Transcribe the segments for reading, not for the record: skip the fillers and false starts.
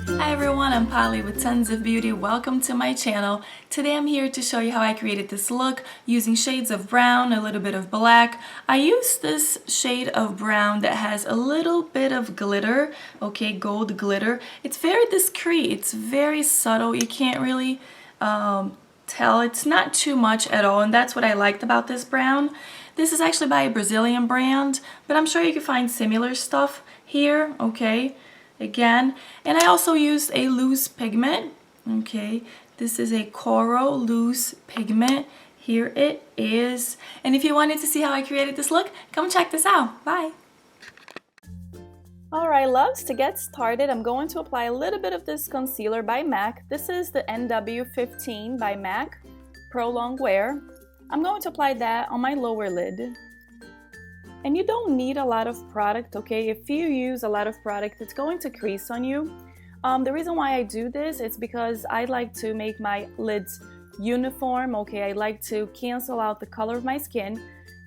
Hi everyone, I'm Polly with Tons of Beauty. Welcome to my channel. Today I'm here to show you how I created this look using shades of brown, a little bit of black. I used this shade of brown that has a little bit of glitter, okay, gold glitter. It's very discreet, it's very subtle. You can't really tell. It's not too much at all, and that's what I liked about this brown. This is actually by a Brazilian brand, but I'm sure you can find similar stuff here, okay? Again, and I also used a loose pigment. Okay, this is a coral loose pigment. Here it is. And if you wanted to see how I created this look, come check this out. Bye. Alright loves, to get started I'm going to apply a little bit of this concealer by MAC. This is the NW15 by MAC Pro Long Wear. I'm going to apply that on my lower lid. And you don't need a lot of product, okay? If you use a lot of product, it's going to crease on you. The reason why I do this is because I like to make my lids uniform, okay? I like to cancel out the color of my skin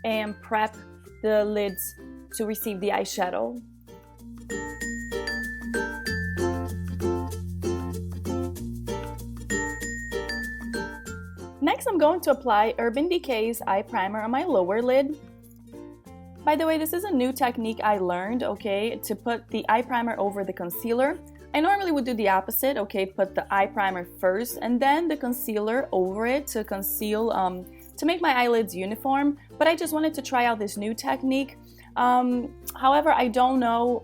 and prep the lids to receive the eyeshadow. Next, I'm going to apply Urban Decay's eye primer on my lower lid. By the way, this is a new technique I learned, okay, to put the eye primer over the concealer. I normally would do the opposite, okay, put the eye primer first and then the concealer over it to conceal, to make my eyelids uniform, but I just wanted to try out this new technique. However, I don't know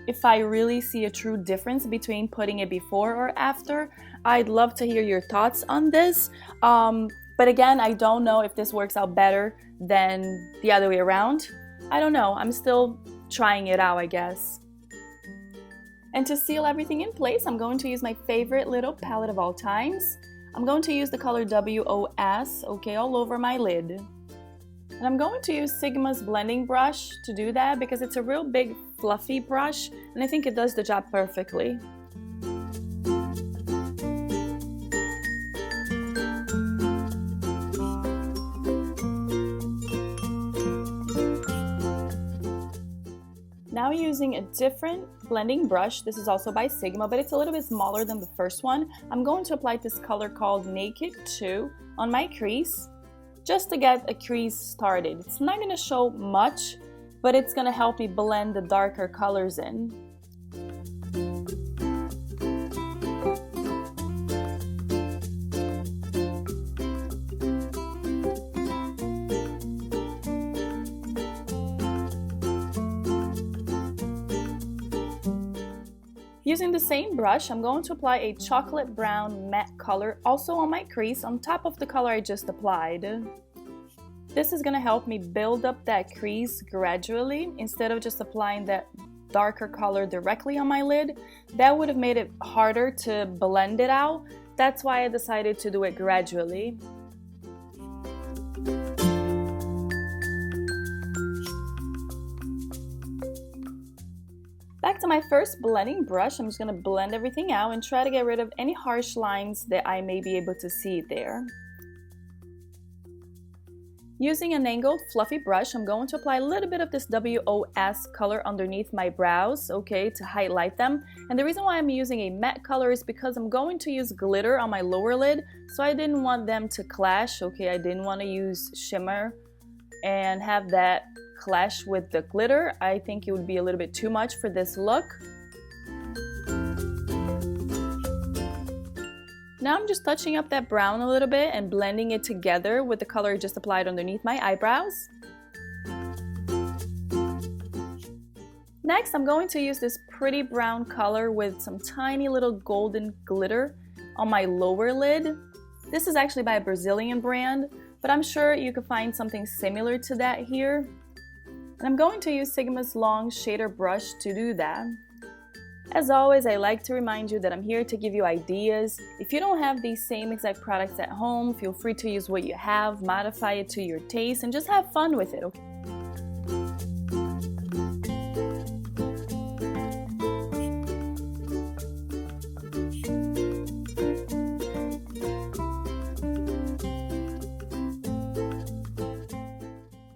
if I really see a true difference between putting it before or after. I'd love to hear your thoughts on this, but again, I don't know if this works out better than the other way around. I don't know, I'm still trying it out, I guess. And to seal everything in place, I'm going to use my favorite little palette of all times. I'm going to use the color WOS, okay, all over my lid. And I'm going to use Sigma's blending brush to do that because it's a real big fluffy brush and I think it does the job perfectly. Now using a different blending brush, this is also by Sigma, but it's a little bit smaller than the first one. I'm going to apply this color called Naked 2 on my crease, just to get a crease started. It's not going to show much, but it's going to help me blend the darker colors in. Using the same brush, I'm going to apply a chocolate brown matte color also on my crease on top of the color I just applied. This is going to help me build up that crease gradually instead of just applying that darker color directly on my lid. That would have made it harder to blend it out. That's why I decided to do it gradually. Back to my first blending brush, I'm just going to blend everything out and try to get rid of any harsh lines that I may be able to see there. Using an angled fluffy brush, I'm going to apply a little bit of this WOS color underneath my brows, okay, to highlight them. And the reason why I'm using a matte color is because I'm going to use glitter on my lower lid, so I didn't want them to clash, okay, I didn't want to use shimmer and have that clash with the glitter. I think it would be a little bit too much for this look. Now I'm just touching up that brown a little bit and blending it together with the color I just applied underneath my eyebrows. Next, I'm going to use this pretty brown color with some tiny little golden glitter on my lower lid. This is actually by a Brazilian brand, but I'm sure you could find something similar to that here. And I'm going to use Sigma's long shader brush to do that. As always, I like to remind you that I'm here to give you ideas. If you don't have these same exact products at home, feel free to use what you have, modify it to your taste, and just have fun with it, okay?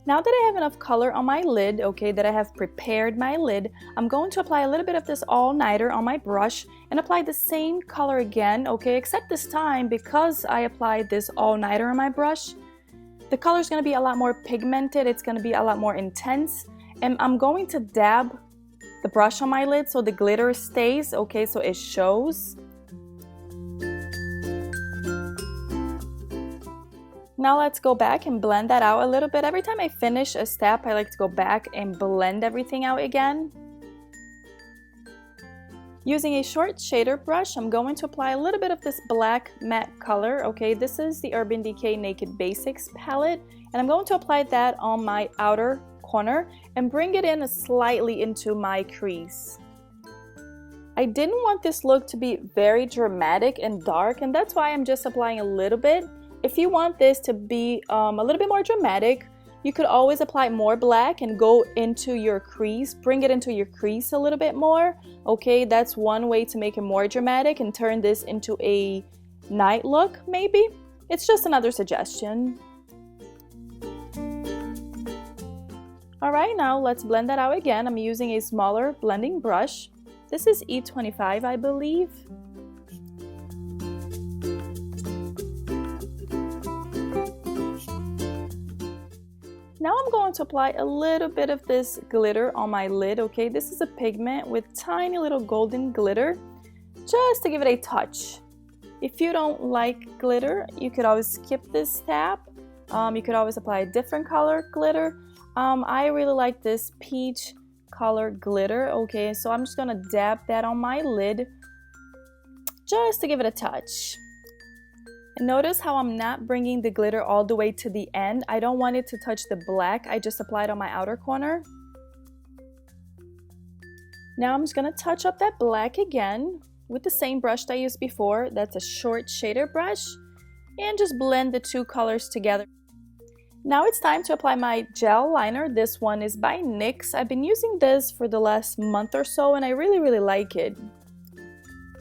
Now that I have enough color on my lid, okay, that I have prepared my lid, I'm going to apply a little bit of this all-nighter on my brush and apply the same color again, okay, except this time because I applied this all-nighter on my brush, the color is going to be a lot more pigmented, it's going to be a lot more intense, and I'm going to dab the brush on my lid so the glitter stays, okay, so it shows. Now let's go back and blend that out a little bit. Every time I finish a step, I like to go back and blend everything out again. Using a short shader brush, I'm going to apply a little bit of this black matte color. Okay, this is the Urban Decay Naked Basics palette, and I'm going to apply that on my outer corner and bring it in slightly into my crease. I didn't want this look to be very dramatic and dark, and that's why I'm just applying a little bit. If you want this to be a little bit more dramatic, you could always apply more black and go into your crease, bring it into your crease a little bit more. Okay, that's one way to make it more dramatic and turn this into a night look, maybe. It's just another suggestion. Alright, now let's blend that out again. I'm using a smaller blending brush. This is E25, I believe. Now I'm going to apply a little bit of this glitter on my lid, okay? This is a pigment with tiny little golden glitter, just to give it a touch. If you don't like glitter, you could always skip this step. You could always apply a different color glitter. I really like this peach color glitter, okay? So I'm just gonna dab that on my lid, just to give it a touch. And notice how I'm not bringing the glitter all the way to the end. I don't want it to touch the black. I just applied on my outer corner. Now I'm just going to touch up that black again with the same brush that I used before. That's a short shader brush. And just blend the two colors together. Now it's time to apply my gel liner. This one is by NYX. I've been using this for the last month or so and I really like it.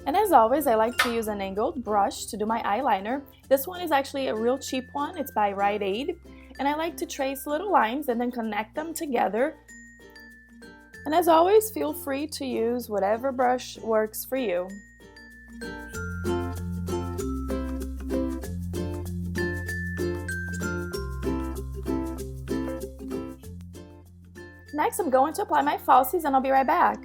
And as always, I like to use an angled brush to do my eyeliner. This one is actually a real cheap one. It's by Rite Aid. And I like to trace little lines and then connect them together. And as always, feel free to use whatever brush works for you. Next, I'm going to apply my falsies and I'll be right back.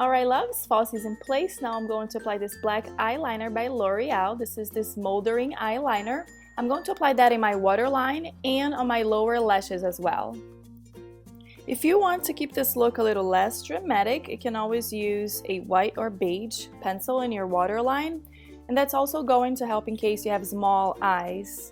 Alright loves, falsies in place. Now I'm going to apply this black eyeliner by L'Oreal. This is this moldering eyeliner. I'm going to apply that in my waterline and on my lower lashes as well. If you want to keep this look a little less dramatic, you can always use a white or beige pencil in your waterline. And that's also going to help in case you have small eyes.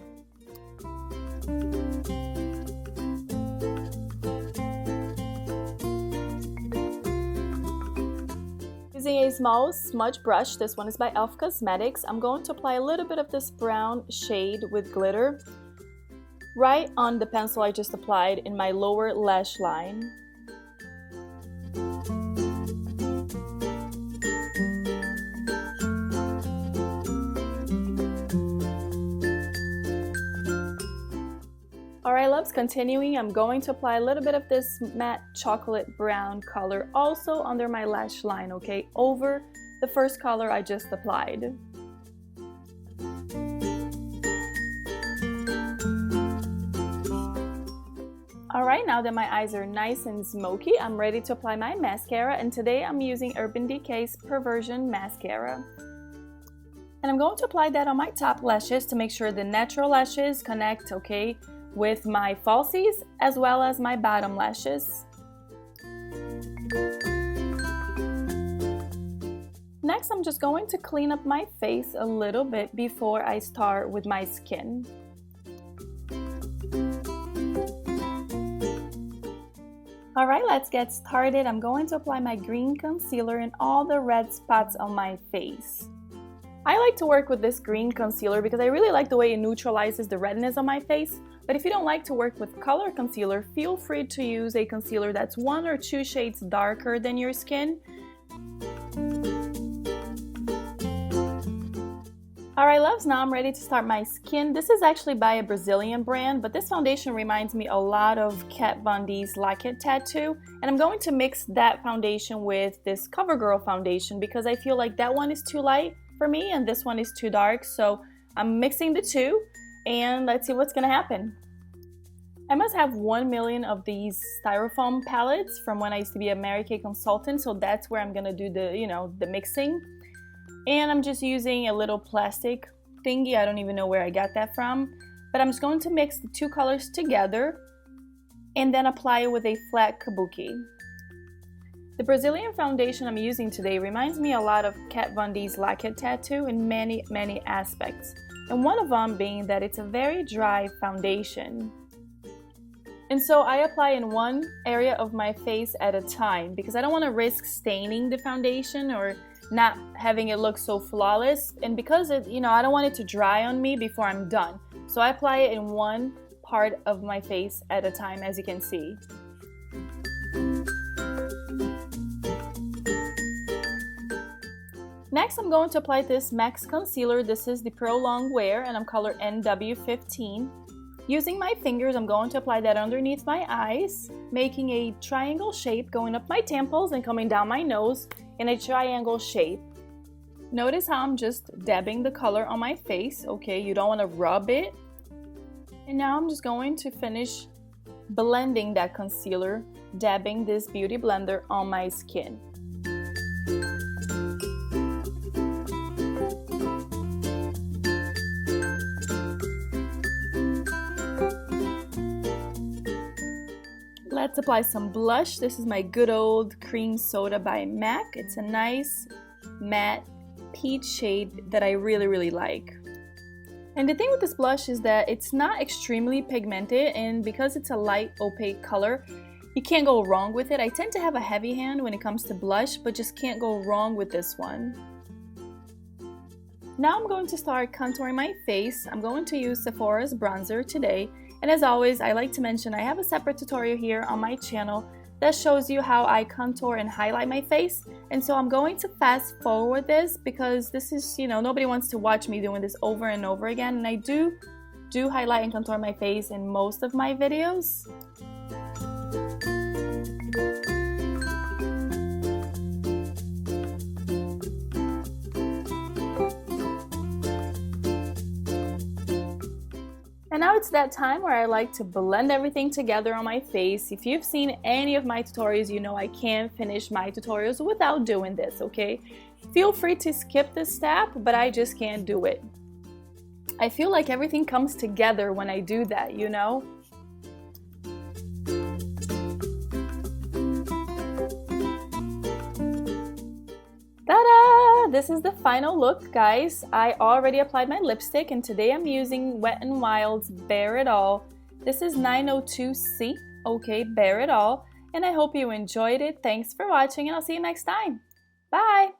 Using a small smudge brush, this one is by e.l.f. Cosmetics, I'm going to apply a little bit of this brown shade with glitter right on the pencil I just applied in my lower lash line. Alright loves, continuing, I'm going to apply a little bit of this matte chocolate brown color also under my lash line, okay, over the first color I just applied. Alright, now that my eyes are nice and smoky, I'm ready to apply my mascara, and today I'm using Urban Decay's Perversion Mascara. And I'm going to apply that on my top lashes to make sure the natural lashes connect, okay, with my falsies as well as my bottom lashes. Next, I'm just going to clean up my face a little bit before I start with my skin. Alright, let's get started. I'm going to apply my green concealer in all the red spots on my face. I like to work with this green concealer because I really like the way it neutralizes the redness on my face. But if you don't like to work with color concealer, feel free to use a concealer that's 1 or 2 shades darker than your skin. Alright loves, now I'm ready to start my skin. This is actually by a Brazilian brand, but this foundation reminds me a lot of Kat Von D's Like It tattoo. And I'm going to mix that foundation with this CoverGirl foundation because I feel like that one is too light for me and this one is too dark. So I'm mixing the two and let's see what's gonna happen. I must have 1 million of these styrofoam palettes from when I used to be a Mary Kay consultant, so that's where I'm gonna do the mixing. And I'm just using a little plastic thingy. I don't even know where I got that from. But I'm just going to mix the two colors together and then apply it with a flat kabuki. The Brazilian foundation I'm using today reminds me a lot of Kat Von D's Like It tattoo in many, many aspects. And one of them being that it's a very dry foundation. And so I apply in one area of my face at a time because I don't want to risk staining the foundation or not having it look so flawless, and because I don't want it to dry on me before I'm done. So I apply it in one part of my face at a time, as you can see. Next, I'm going to apply this Max Concealer. This is the Pro Long Wear and I'm color NW15. Using my fingers, I'm going to apply that underneath my eyes, making a triangle shape going up my temples and coming down my nose in a triangle shape. Notice how I'm just dabbing the color on my face, okay? You don't want to rub it. And now I'm just going to finish blending that concealer, dabbing this beauty blender on my skin. Let's apply some blush. This is my good old Cream Soda by MAC. It's a nice matte peach shade that I really, really like. And the thing with this blush is that it's not extremely pigmented, and because it's a light opaque color, you can't go wrong with it. I tend to have a heavy hand when it comes to blush, but just can't go wrong with this one. Now I'm going to start contouring my face. I'm going to use Sephora's bronzer today. And as always, I like to mention I have a separate tutorial here on my channel that shows you how I contour and highlight my face. And so I'm going to fast forward this because this is, nobody wants to watch me doing this over and over again. And I do highlight and contour my face in most of my videos. And now it's that time where I like to blend everything together on my face. If you've seen any of my tutorials, you know I can't finish my tutorials without doing this, okay? Feel free to skip this step, but I just can't do it. I feel like everything comes together when I do that, Ta-da! This is the final look, guys. I already applied my lipstick and today I'm using Wet n Wild's Bare It All. This is 902C, okay, Bare It All. And I hope you enjoyed it. Thanks for watching and I'll see you next time. Bye!